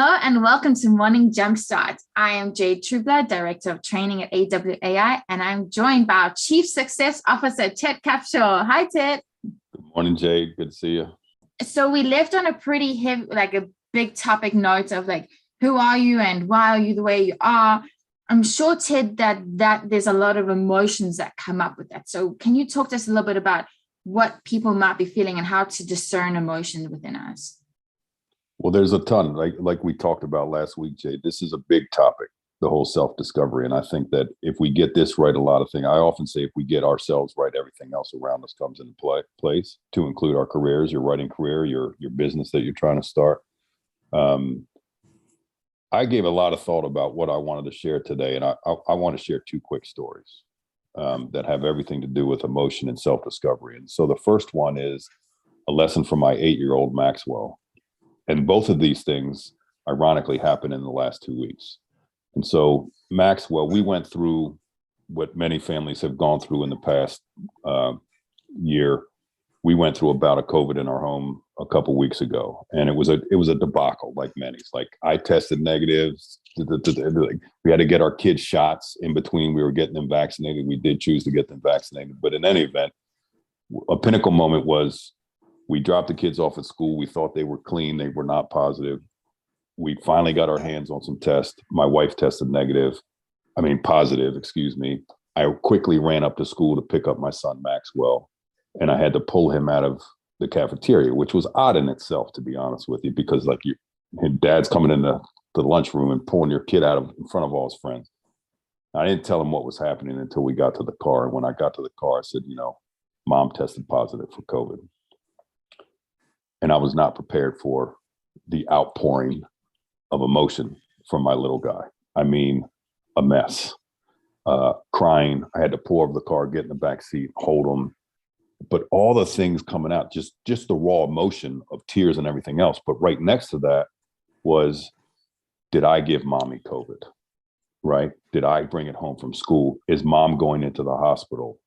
Hello and welcome to Morning Jumpstart. I am Jade Trubler, Director of Training at AWAI, and I'm joined by our Chief Success Officer, Ted Capshaw. Hi, Ted. Good morning, Jade. Good to see you. So we left on a pretty heavy, a big topic note of who are you and why are you the way you are? I'm sure, Ted, that there's a lot of emotions that come up with that. So can you talk to us a little bit about what people might be feeling and how to discern emotions within us? Well, there's a ton, like we talked about last week, Jade. This is a big topic, the whole self-discovery. And I think that if we get this right, a lot of things, I often say if we get ourselves right, everything else around us comes into place, to include our careers, your writing career, your business that you're trying to start. I gave a lot of thought about what I wanted to share today. And I want to share two quick stories that have everything to do with emotion and self-discovery. And so the first one is a lesson from my 8-year-old Maxwell. And both of these things, ironically, happened in the last 2 weeks. And so Maxwell, we went through what many families have gone through in the past year. We went through about a COVID in our home a couple weeks ago, and it was a debacle, like many. It's like I tested negative. We had to get our kids shots in between. We were getting them vaccinated. We did choose to get them vaccinated, but in any event, a pinnacle moment was we dropped the kids off at school. We thought they were clean. They were not positive. We finally got our hands on some tests. My wife tested positive, excuse me. I quickly ran up to school to pick up my son, Maxwell, and I had to pull him out of the cafeteria, which was odd in itself, to be honest with you, because your dad's coming in the lunchroom and pulling your kid out in front of all his friends. I didn't tell him what was happening until we got to the car. And when I got to the car, I said, Mom tested positive for COVID. And I was not prepared for the outpouring of emotion from my little guy. I mean, a mess. Crying. I had to pull over the car, get in the back seat, hold him. But all the things coming out, just the raw emotion of tears and everything else. But right next to that was, did I give mommy COVID? Right? Did I bring it home from school? Is mom going into the hospital?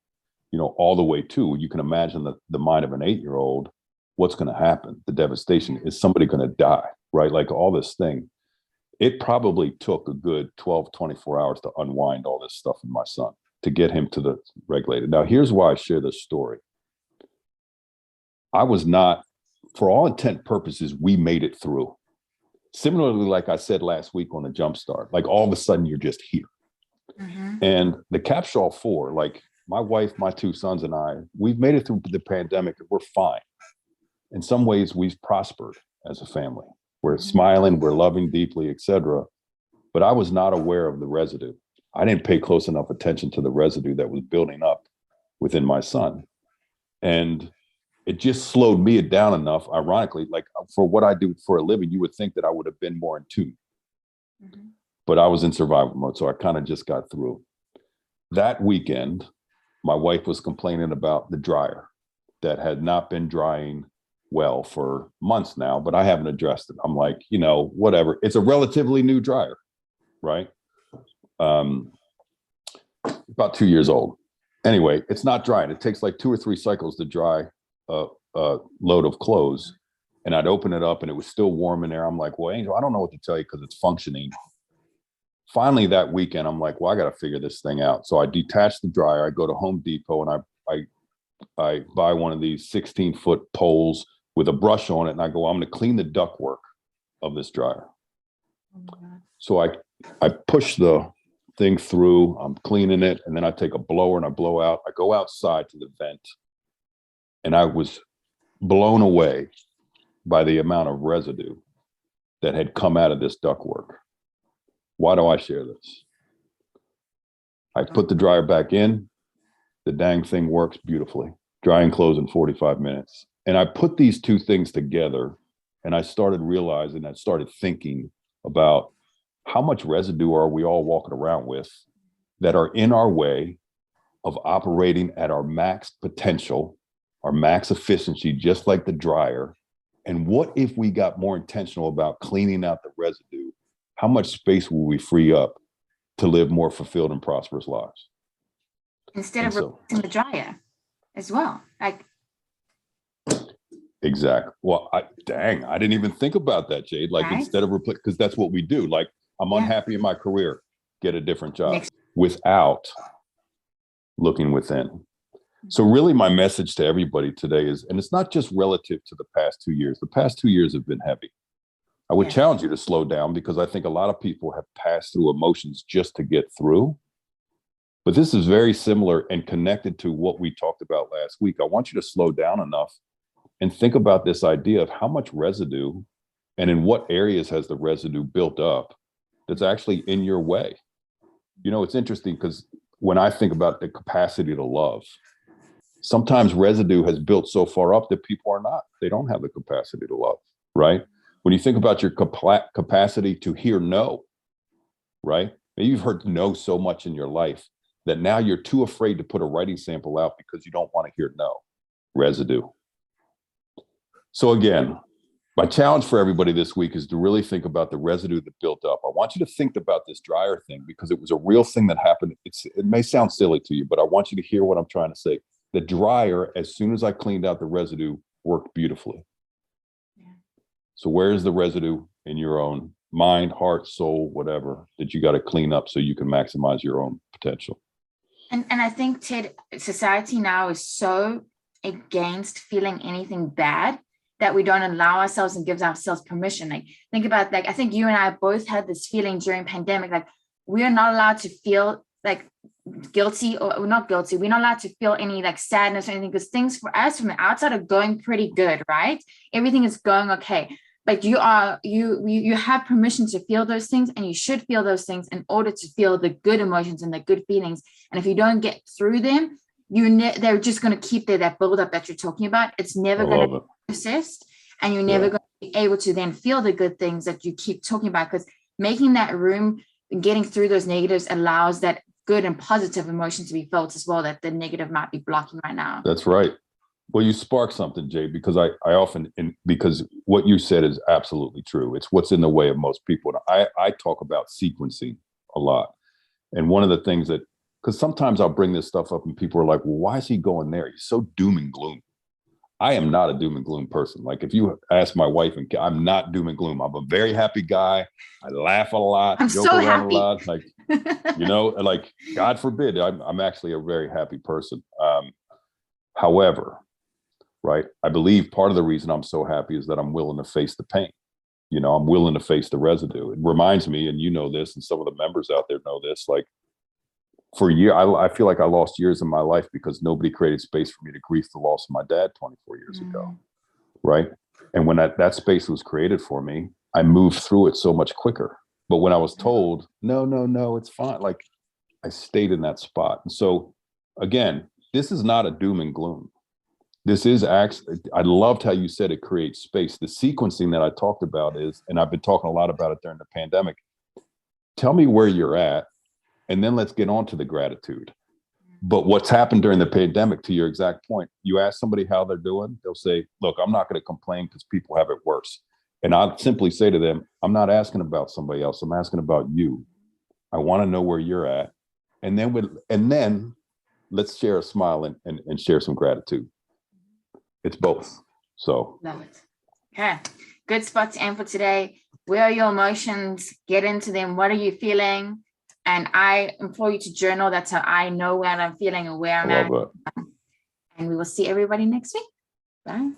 All the way to, you can imagine the mind of an 8-year-old. What's going to happen? The devastation. Is somebody going to die? Right? Like all this thing. It probably took a good 12, 24 hours to unwind all this stuff in my son, to get him to the regulated. Now, here's why I share this story. I was not, for all intent and purposes, we made it through. Similarly, like I said last week on the Jumpstart, like all of a sudden you're just here. Mm-hmm. And the Capshaw 4, like my wife, my 2 sons and I, we've made it through the pandemic and we're fine. In some ways, we've prospered as a family. We're smiling, we're loving deeply, etc. But I was not aware of the residue. I didn't pay close enough attention to the residue that was building up within my son. And it just slowed me down enough, ironically, like for what I do for a living, you would think that I would have been more in tune. Mm-hmm. But I was in survival mode, so I kind of just got through. That weekend, my wife was complaining about the dryer that had not been drying well for months now, but I haven't addressed it. I'm like, whatever. It's a relatively new dryer, right? About 2 years old. Anyway, it's not drying. It takes like 2 or 3 cycles to dry a load of clothes. And I'd open it up and it was still warm in there. I'm like, well, Angel, I don't know what to tell you because it's functioning. Finally, that weekend, I'm like, well, I got to figure this thing out. So I detach the dryer. I go to Home Depot and I buy one of these 16-foot poles with a brush on it, and I go, I'm going to clean the ductwork of this dryer. Oh, so I push the thing through, I'm cleaning it, and then I take a blower and I blow out. I go outside to the vent, and I was blown away by the amount of residue that had come out of this ductwork. Why do I share this? I put the dryer back in. The dang thing works beautifully. Drying clothes in 45 minutes. And I put these two things together and I started realizing, I started thinking about how much residue are we all walking around with that are in our way of operating at our max potential, our max efficiency, just like the dryer. And what if we got more intentional about cleaning out the residue? How much space will we free up to live more fulfilled and prosperous lives? Instead of replacing the dryer as well. Exactly. Well, I didn't even think about that, Jade. Like Right? instead of because that's what we do. Like I'm Yeah. unhappy in my career, get a different job Next. without looking within. So really my message to everybody today is, and it's not just relative to the past 2 years. The past 2 years have been heavy. I would challenge you to slow down because I think a lot of people have passed through emotions just to get through. But this is very similar and connected to what we talked about last week. I want you to slow down enough and think about this idea of how much residue and in what areas has the residue built up that's actually in your way. You know, it's interesting because when I think about the capacity to love, sometimes residue has built so far up that they don't have the capacity to love, right? When you think about your capacity to hear no, right? Maybe you've heard no so much in your life that now you're too afraid to put a writing sample out because you don't want to hear no. Residue. So again, my challenge for everybody this week is to really think about the residue that built up. I want you to think about this dryer thing because it was a real thing that happened. It may sound silly to you, but I want you to hear what I'm trying to say. The dryer, as soon as I cleaned out the residue, worked beautifully. Yeah. So where is the residue in your own mind, heart, soul, whatever, that you got to clean up so you can maximize your own potential? And I think, Ted, society now is so against feeling anything bad that we don't allow ourselves and gives ourselves permission. Like think about, like, I think you and I both had this feeling during pandemic, like we are not allowed to feel like guilty or not guilty. We're not allowed to feel any like sadness or anything because things for us from the outside are going pretty good, right? Everything is going okay. But you have permission to feel those things, and you should feel those things in order to feel the good emotions and the good feelings. And if you don't get through them, they're just going to keep there, that buildup that you're talking about. It's never going to be processed, and you're never going to be able to then feel the good things that you keep talking about, because making that room, getting through those negatives allows that good and positive emotion to be felt as well, that the negative might be blocking right now. That's right. Well, you sparked something, Jay, because I often, because what you said is absolutely true. It's what's in the way of most people. And I talk about sequencing a lot. And one of the things that, because sometimes I'll bring this stuff up and people are like, well, why is he going there? He's so doom and gloom. I am not a doom and gloom person. Like if you ask my wife, and I'm not doom and gloom. I'm a very happy guy. I laugh a lot, joke around a lot. Like, you know, like God forbid, I'm actually a very happy person. However, right, I believe part of the reason I'm so happy is that I'm willing to face the pain. You know, I'm willing to face the residue. It reminds me, and you know this, and some of the members out there know this, like for a year, I feel like I lost years of my life because nobody created space for me to grieve the loss of my dad 24 years ago, right? And when that space was created for me, I moved through it so much quicker. But when I was told, no, it's fine, like I stayed in that spot. And so again, this is not a doom and gloom. This is actually, I loved how you said it creates space. The sequencing that I talked about is, and I've been talking a lot about it during the pandemic, tell me where you're at, and then let's get on to the gratitude. But what's happened during the pandemic, to your exact point, you ask somebody how they're doing, they'll say, look, I'm not going to complain because people have it worse. And I'll simply say to them, I'm not asking about somebody else. I'm asking about you. I want to know where you're at. And then let's share a smile and share some gratitude. It's both. So love it. Okay, good spot to end for today. Where are your emotions? Get into them. What are you feeling? And I implore you to journal. That's how I know what I'm feeling and where I'm at. Love it. And we will see everybody next week. Bye.